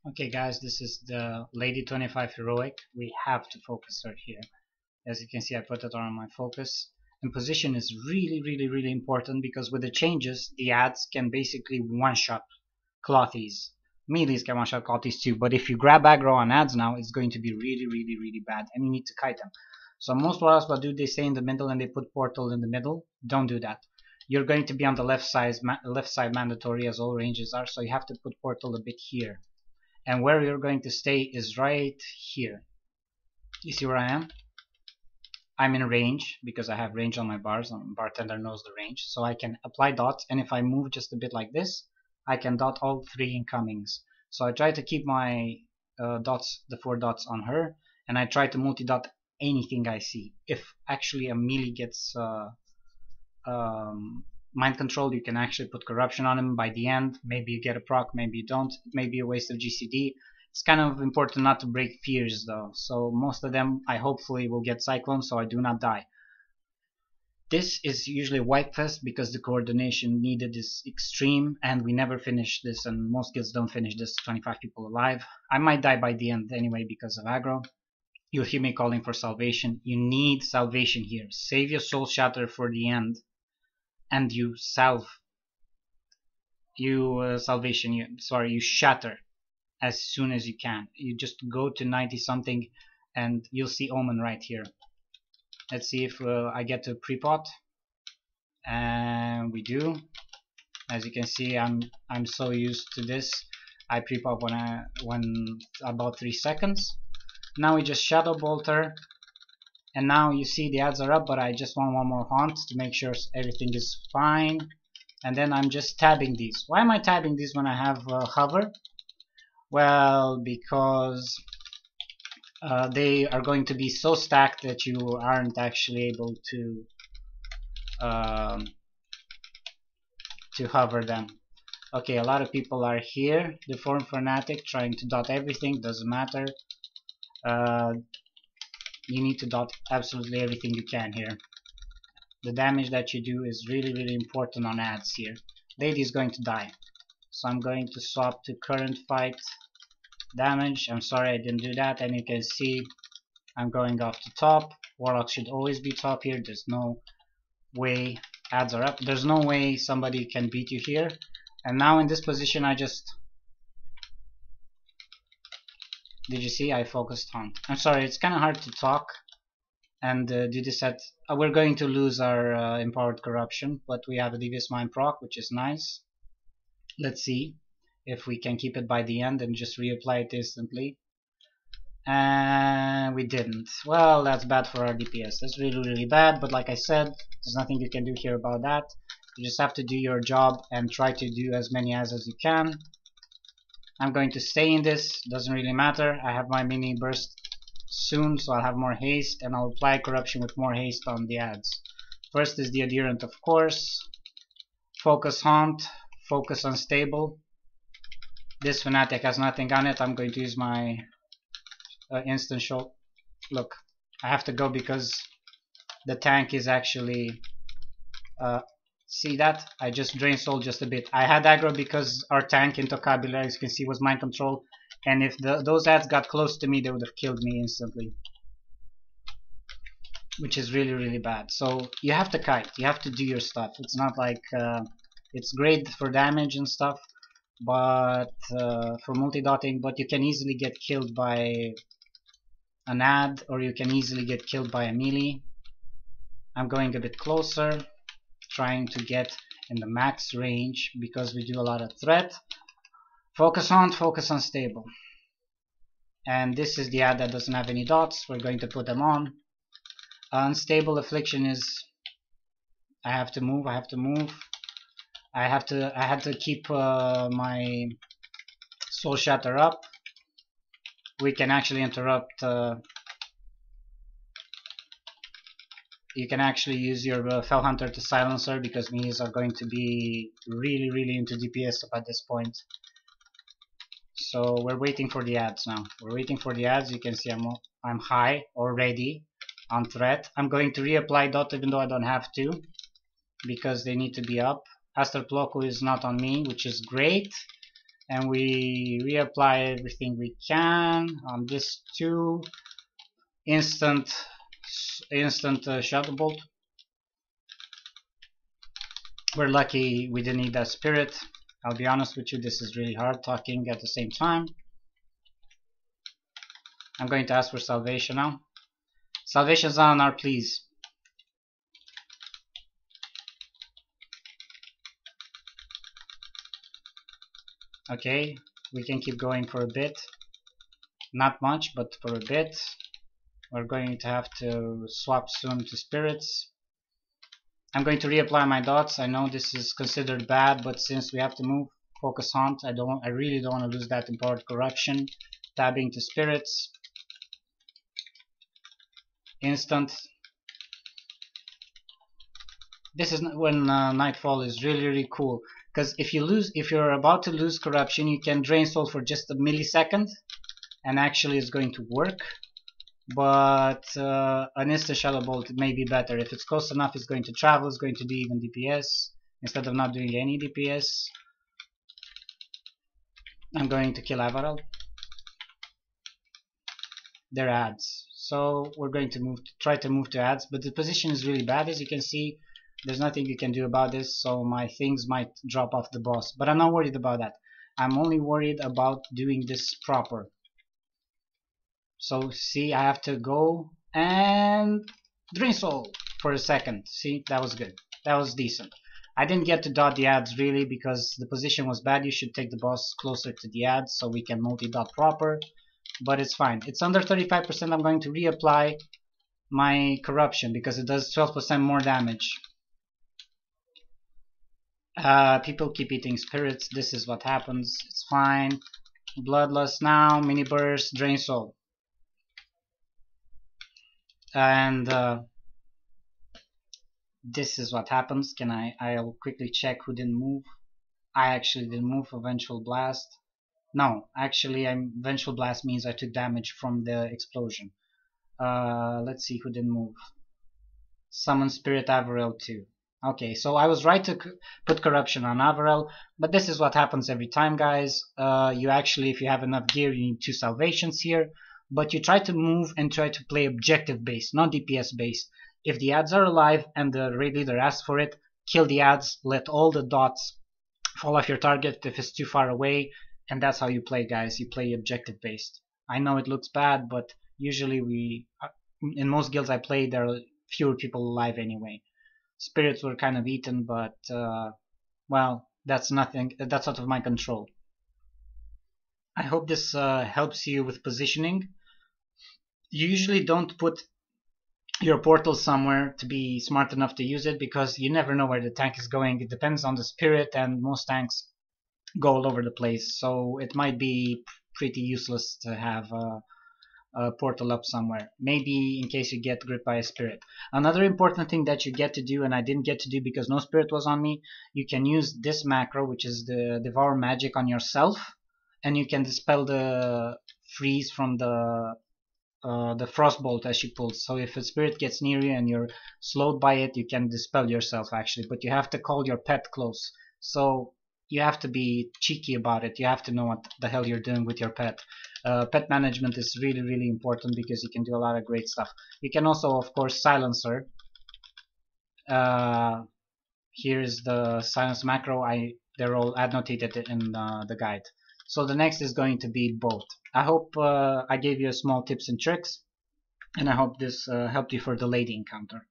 Okay guys, this is the Lady 25 Heroic. We have to focus her here. As you can see, I put it on my focus. And position is really important because with the changes, the ads can basically one-shot Clothies. Melees can one-shot Clothies too, but if you grab aggro on ads now, it's going to be really bad and you need to kite them. So most warriors, what do they say in the middle and they put portal in the middle? Don't do that. You're going to be on the left side mandatory as all ranges are, so you have to put portal a bit here. And where you're going to stay is right here. You see where I am? I'm in range because I have range on my bars, and bartender knows the range, so I can apply dots, and if I move just a bit like this, I can dot all 3 incomings. So I try to keep my dots, the 4 dots on her, and I try to multi-dot anything I see. If actually a melee gets mind control, you can actually put corruption on him by the end. Maybe you get a proc, maybe you don't. It may be a waste of GCD. It's kind of important not to break fears though, so most of them I hopefully will get Cyclone so I do not die. This is usually wipe fest because the coordination needed is extreme and we never finish this, and most guilds don't finish this 25 people alive. I might die by the end anyway because of aggro. You'll hear me calling for salvation. You need salvation here. Save your soul shatter for the end and you shatter as soon as you can. You just go to 90 something and you'll see Omen right here. Let's see if I get to pre-pot, and we do. As you can see, I'm so used to this. I pre-pot when about 3 seconds. Now we just shadow bolt her, and now you see the ads are up, but I just want one more haunt to make sure everything is fine. And then I'm just tabbing these. Why am I tabbing these when I have hover? Well, because they are going to be so stacked that you aren't actually able to hover them. Okay, a lot of people are here. Deformed Fanatic trying to dot everything, doesn't matter. You need to dot absolutely everything you can here. The damage that you do is really important on ads here. Lady is going to die, so I'm going to swap to current fight damage. I'm sorry I didn't do that, and you can see I'm going off the top. Warlock should always be top here. There's no way ads are up. There's no way somebody can beat you here. And now in this position I just... Did you see? I focused on. I'm sorry, it's kind of hard to talk and do this at... we're going to lose our Empowered Corruption, but we have a Devious Mind proc, which is nice. Let's see if we can keep it by the end and just reapply it instantly. And we didn't. Well, that's bad for our DPS. That's really bad, but like I said, there's nothing you can do here about that. You just have to do your job and try to do as many as you can. I'm going to stay in this, doesn't really matter. I have my mini burst soon, so I'll have more haste, and I'll apply corruption with more haste on the ads. First is the adherent, of course. Focus haunt, focus unstable. This fanatic has nothing on it. I'm going to use my instant shot. Look, I have to go because the tank is actually see that? I just drained soul just a bit. I had aggro because our tank in Vocabulary, as you can see, was mind control, and if those ads got close to me, they would have killed me instantly, which is really bad. So you have to kite, you have to do your stuff. It's not like it's great for damage and stuff, but for multi-dotting, but you can easily get killed by an ad, or you can easily get killed by a melee. I'm going a bit closer, trying to get in the max range because we do a lot of threat. Focus on, focus unstable. And this is the ad that doesn't have any dots. We're going to put them on. Unstable affliction is I have to move. I had to keep my soul shatter up. We can actually interrupt. You can actually use your Fell Hunter to silence her because minions are going to be really into DPS at this point. So we're waiting for the ads now. We're waiting for the ads. You can see I'm high already on threat. I'm going to reapply dot even though I don't have to because they need to be up. Aster Ploko is not on me, which is great. and we reapply everything we can on this 2 instant shadow bolt. We're lucky we didn't need that spirit. I'll be honest with you, this is really hard talking at the same time. I'm going to ask for salvation now. Salvation's on our please. Okay, we can keep going for a bit. Not much, but for a bit. We're going to have to swap soon to spirits. I'm going to reapply my dots. I know this is considered bad, but since we have to move, focus hunt. I really don't want to lose that empowered corruption. Tabbing to spirits. Instant. This is when Nightfall is really cool, because if you're about to lose corruption, you can drain soul for just a millisecond, and actually it's going to work. But an instant shadow bolt may be better. If it's close enough, it's going to travel, it's going to do even DPS instead of not doing any DPS. I'm going to kill Avarel. They're ads, so we're going to try to move to ads, but the position is really bad. As you can see, there's nothing you can do about this, so my things might drop off the boss, but I'm not worried about that. I'm only worried about doing this proper. So see, I have to go and drain soul for a second. See, that was good. That was decent. I didn't get to dot the ads really because the position was bad. You should take the boss closer to the ads so we can multi-dot proper. But it's fine. It's under 35%. I'm going to reapply my corruption because it does 12% more damage. People keep eating spirits. This is what happens. It's fine. Bloodlust now. Mini burst. Drain soul. And this is what happens. I'll quickly check who didn't move. I actually didn't move for Vengeful Blast. No, actually, Vengeful Blast means I took damage from the explosion. Let's see who didn't move. Summon Spirit Avarel too. Okay, so I was right to put Corruption on Avarel, but this is what happens every time, guys. You actually, if you have enough gear, you need 2 salvations here, but you try to move and try to play objective based, not DPS based. If the ads are alive and the raid leader asks for it, kill the ads, let all the dots fall off your target if it's too far away, and that's how you play, guys. You play objective based. I know it looks bad, but usually in most guilds I play, there are fewer people alive anyway. Spirits were kind of eaten, but well, that's nothing. That's out of my control. I hope this helps you with positioning. You usually don't put your portal somewhere to be smart enough to use it because you never know where the tank is going. It depends on the spirit, and most tanks go all over the place, so it might be pretty useless to have a portal up somewhere, maybe in case you get gripped by a spirit. Another important thing that you get to do, and I didn't get to do because no spirit was on me, you can use this macro, which is the Devour Magic, on yourself, and you can dispel the freeze from the frostbolt as she pulls. So if a spirit gets near you and you're slowed by it, you can dispel yourself actually, but you have to call your pet close. So you have to be cheeky about it. You have to know what the hell you're doing with your pet. Pet management is really important because you can do a lot of great stuff. You can also, of course, silence her. Here is the silence macro. They're all annotated in the guide. So the next is going to be both. I hope I gave you a small tips and tricks, and I hope this helped you for the lady encounter.